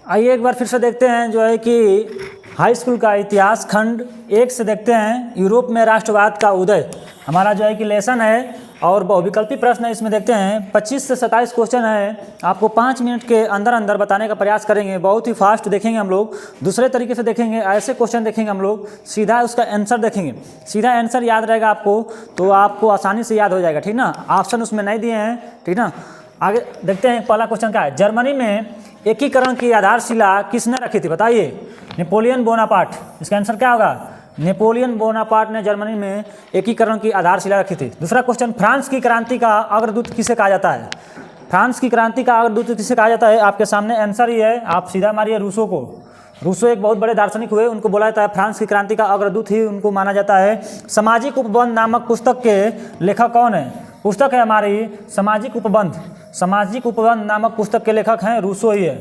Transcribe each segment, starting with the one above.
आइए एक बार फिर से देखते हैं जो है कि हाई स्कूल का इतिहास खंड 1 से देखते हैं यूरोप में राष्ट्रवाद का उदय। हमारा जो है कि लेसन है और बहुविकल्पी प्रश्न है, इसमें देखते हैं 25 से 27 क्वेश्चन है। आपको 5 मिनट के अंदर अंदर बताने का प्रयास करेंगे। बहुत ही फास्ट देखेंगे हम लोग, दूसरे तरीके से देखेंगे, ऐसे क्वेश्चन देखेंगे हम लोग, सीधा उसका आंसर देखेंगे। सीधा आंसर याद रहेगा आपको तो आपको आसानी से याद हो जाएगा, ठीक ना। ऑप्शन उसमें नहीं दिए हैं, ठीक ना। आगे देखते हैं पहला क्वेश्चन क्या है। जर्मनी में एकीकरण की आधारशिला किसने रखी थी, बताइए। Napoleon Bonaparte. इसका आंसर क्या होगा? नेपोलियन बोनापार्ट ने जर्मनी में एकीकरण की आधारशिला रखी थी। दूसरा क्वेश्चन, फ्रांस की क्रांति का अग्रदूत किसे कहा जाता है? फ्रांस की क्रांति का अग्रदूत किसे कहा जाता है? आपके सामने आंसर ही है, आप सीधा मारिए रूसो को। रूसो एक बहुत बड़े दार्शनिक हुए, उनको बोला जाता है फ्रांस की क्रांति का अग्रदूत ही उनको माना जाता है। सामाजिक उपबंध नामक पुस्तक के लेखक कौन है? पुस्तक है हमारी सामाजिक उपबंध। सामाजिक उपबंध नामक पुस्तक के लेखक हैं रूसो ही है।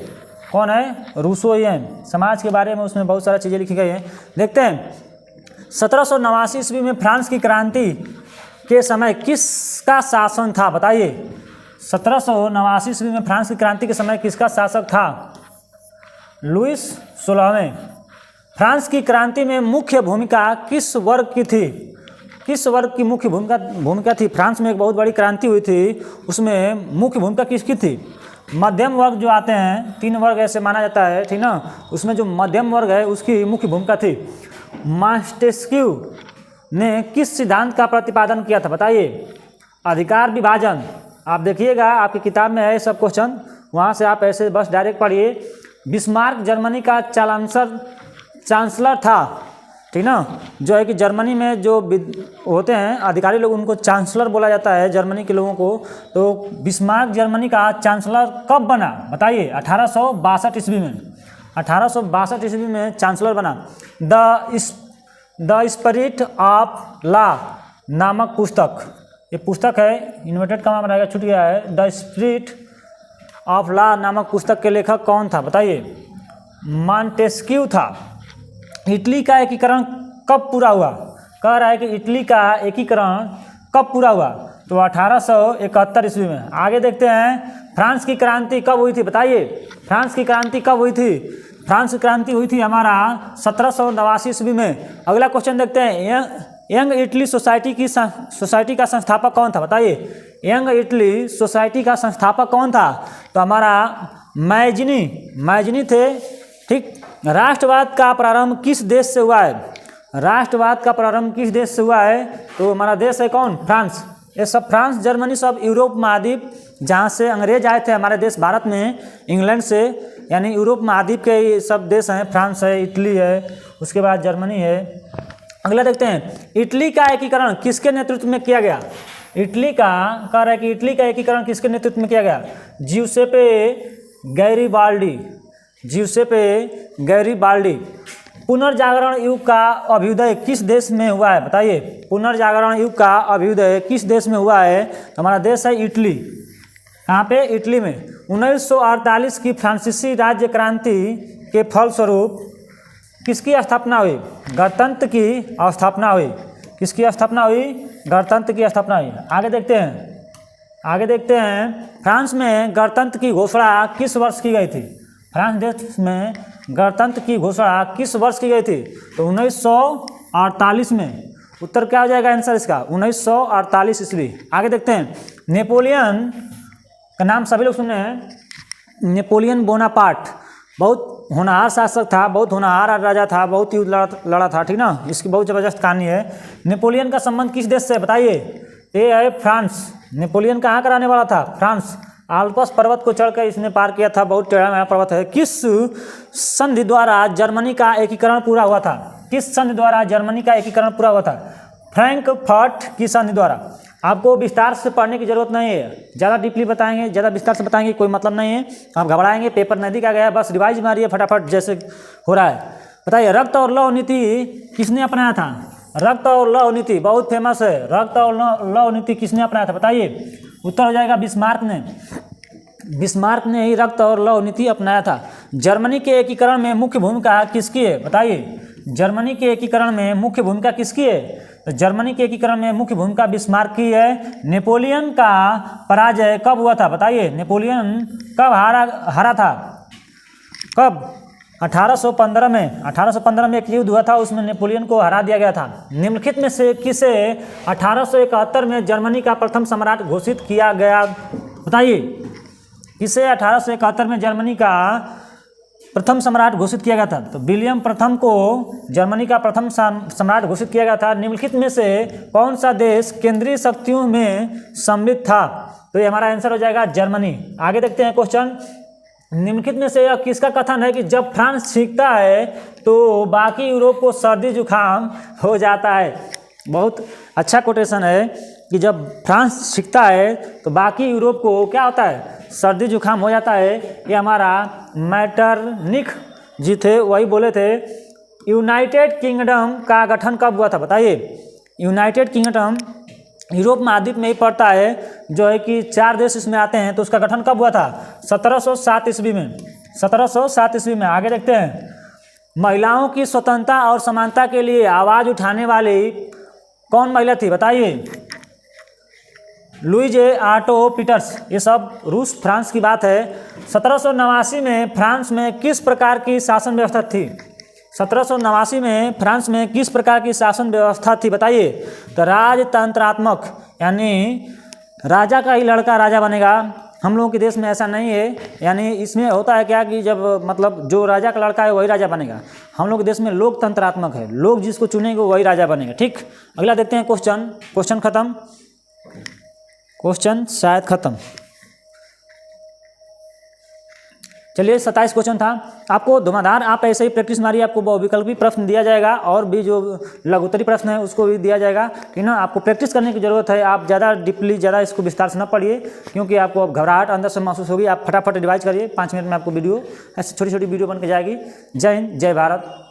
कौन है? रूसो ही है। समाज के बारे में उसमें बहुत सारी चीज़ें लिखी गई हैं। देखते हैं 1789 ईस्वी में फ्रांस की क्रांति के समय किसका शासन था, बताइए। 1789 ईस्वी में फ्रांस की क्रांति के समय किसका शासक था? लुइस 16वें। फ्रांस की क्रांति में मुख्य भूमिका किस वर्ग की थी? किस वर्ग की मुख्य भूमिका थी? फ्रांस में एक बहुत बड़ी क्रांति हुई थी, उसमें मुख्य भूमिका किसकी थी? मध्यम वर्ग जो आते हैं, 3 वर्ग ऐसे माना जाता है, ठीक ना। उसमें जो मध्यम वर्ग है उसकी मुख्य भूमिका थी। मॉन्टेस्क्यू ने किस सिद्धांत का प्रतिपादन किया था, बताइए। अधिकार विभाजन। आप देखिएगा आपकी किताब में है सब क्वेश्चन, वहाँ से आप ऐसे बस डायरेक्ट पढ़िए। बिस्मार्क जर्मनी का चांसलर था, ठीक ना। जो है कि जर्मनी में जो होते हैं अधिकारी लोग, उनको चांसलर बोला जाता है जर्मनी के लोगों को। तो बिस्मार्क जर्मनी का चांसलर कब बना, बताइए। 1862 ईस्वी में। 1862 ईस्वी में चांसलर बना। द स्पिरिट ऑफ लॉ नामक पुस्तक, ये पुस्तक है, इन्वर्टेड कॉमा रहेगा, छूट गया है। द स्पिरिट ऑफ लॉ नामक पुस्तक के लेखक कौन था, बताइए। मॉन्टेस्क्यू था। इटली का एकीकरण कब पूरा हुआ? कह रहा है कि इटली का एकीकरण कब पूरा हुआ? तो 1871 ईस्वी में। आगे देखते हैं फ्रांस की क्रांति कब हुई थी, बताइए। फ्रांस की क्रांति कब हुई थी? फ्रांस की क्रांति हुई थी हमारा 1789 ईस्वी में। अगला क्वेश्चन देखते हैं, यंग इटली सोसाइटी का संस्थापक कौन था, बताइए। यंग इटली सोसाइटी का संस्थापक कौन था? तो हमारा मैजिनी थे, ठीक। राष्ट्रवाद का प्रारंभ किस देश से हुआ है? राष्ट्रवाद का प्रारंभ किस देश से हुआ है? तो हमारा देश है कौन? फ्रांस। ये सब फ्रांस जर्मनी सब यूरोप महाद्वीप जहाँ से अंग्रेज आए थे हमारे देश भारत में, इंग्लैंड से, यानी यूरोप महाद्वीप के ये सब देश हैं। फ्रांस है, इटली है, उसके बाद जर्मनी है। अगला देखते हैं, इटली का एकीकरण किसके नेतृत्व में किया गया? इटली का कह रहा है कि इटली का एकीकरण किसके नेतृत्व में किया गया? जिउसेपे गैरिबाल्डी। पुनर्जागरण युग का अभ्युदय किस देश में हुआ है, बताइए। पुनर्जागरण युग का अभ्युदय किस देश में हुआ है? हमारा देश है इटली। कहाँ पे? इटली में। 1948 की फ्रांसीसी राज्य क्रांति के फलस्वरूप किसकी स्थापना हुई? गणतंत्र की स्थापना हुई। किसकी स्थापना हुई? गणतंत्र की स्थापना हुई। आगे देखते हैं फ्रांस में गणतंत्र की घोषणा किस वर्ष की गई थी? फ्रांस देश में गणतंत्र की घोषणा किस वर्ष की गई थी? तो 1948 में। उत्तर क्या हो जाएगा आंसर इसका? 1948 ईस्वी। आगे देखते हैं, नेपोलियन का नाम सभी लोग सुने हैं। नेपोलियन बोनापार्ट बहुत होनहार शासक था, बहुत होनहार राजा था, बहुत युद्ध लड़ा था, ठीक ना। इसकी बहुत ज़बरदस्त कहानी है। नेपोलियन का संबंध किस देश से, बताइए। ये है फ्रांस। नेपोलियन कहाँ का रहने वाला था? फ्रांस। आल्प्स पर्वत को चढ़कर इसने पार किया था, बहुत टेढ़ा मेढ़ा पर्वत है। किस संधि द्वारा जर्मनी का एकीकरण पूरा हुआ था? किस संधि द्वारा जर्मनी का एकीकरण पूरा हुआ था? फ्रैंकफर्ट की संधि द्वारा। आपको विस्तार से पढ़ने की जरूरत नहीं है, ज़्यादा डीपली बताएंगे, ज़्यादा विस्तार से बताएंगे कोई मतलब नहीं है। आप घबराएंगे, पेपर नज़दीक आ गया, बस रिवाइज मारिए फटाफट जैसे हो रहा है। बताइए, रक्त और लौह नीति किसने अपनाया था? रक्त और लौह नीति बहुत फेमस है। रक्त और लौह नीति किसने अपनाया था, बताइए। उत्तर हो जाएगा बिस्मार्क ने। बिस्मार्क ने ही रक्त और लौह नीति अपनाया था। जर्मनी के एकीकरण में मुख्य भूमिका किसकी है, बताइए। जर्मनी के एकीकरण में मुख्य भूमिका किसकी है? तो जर्मनी के एकीकरण में मुख्य भूमिका बिस्मार्क की है। नेपोलियन का पराजय कब हुआ था, बताइए। नेपोलियन कब हारा था? कब? 1815 में। 1815 में एक युद्ध हुआ था, उसमें नेपोलियन को हरा दिया गया था। निम्नलिखित में से किसे 1871 में जर्मनी का प्रथम सम्राट घोषित किया गया? बताइए, किसे 1871 में जर्मनी का प्रथम सम्राट घोषित किया गया था? तो विलियम प्रथम को जर्मनी का प्रथम सम्राट घोषित किया गया था। निम्नलिखित में से कौन सा देश केंद्रीय शक्तियों में सम्मिलित था? तो ये हमारा आंसर हो जाएगा जर्मनी। आगे देखते हैं क्वेश्चन। निम्नलिखित में से यह किसका कथन है कि जब फ्रांस छींकता है तो बाकी यूरोप को सर्दी जुकाम हो जाता है? बहुत अच्छा कोटेशन है कि जब फ्रांस छींकता है तो बाकी यूरोप को क्या होता है? सर्दी जुकाम हो जाता है। ये हमारा मैटरनिख जी थे, वही बोले थे। यूनाइटेड किंगडम का गठन कब हुआ था? बताइए। यूनाइटेड किंगडम यूरोप महाद्वीप में ही पड़ता है, जो है कि 4 देश इसमें आते हैं। तो उसका गठन कब हुआ था? 1707 ईस्वी में। 1707 ईस्वी में। आगे देखते हैं। महिलाओं की स्वतंत्रता और समानता के लिए आवाज़ उठाने वाली कौन महिला थी? बताइए। लुइजे ऑटो पीटर्स। ये सब रूस फ्रांस की बात है। 1789 में फ्रांस में किस प्रकार की शासन व्यवस्था थी? 1789 में फ्रांस में किस प्रकार की शासन व्यवस्था थी? बताइए। तो राजतंत्रात्मक, यानी राजा का ही लड़का राजा बनेगा। हम लोगों के देश में ऐसा नहीं है। यानी इसमें होता है क्या कि जब मतलब जो राजा का लड़का है वही राजा बनेगा। हम लोग के देश में लोकतंत्रात्मक है, लोग जिसको चुनेंगे वही राजा बनेगा। ठीक, अगला देखते हैं क्वेश्चन। क्वेश्चन खत्म, क्वेश्चन शायद खत्म। चलिए 27 क्वेश्चन था। आपको धुआंधार आप ऐसे ही प्रैक्टिस मारिए, आपको बहुविकल्पी प्रश्न दिया जाएगा और भी जो लघुत्तरी प्रश्न है उसको भी दिया जाएगा। ठीक ना, आपको प्रैक्टिस करने की ज़रूरत है। आप ज़्यादा डीपली, ज़्यादा इसको विस्तार से न पढ़िए, क्योंकि आपको अब घबराहट अंदर से महसूस होगी। आप फटाफट रिवाइज करिए, 5 मिनट में आपको वीडियो ऐसे छोटी छोटी वीडियो बन के जाएगी। जय हिंद, जय भारत।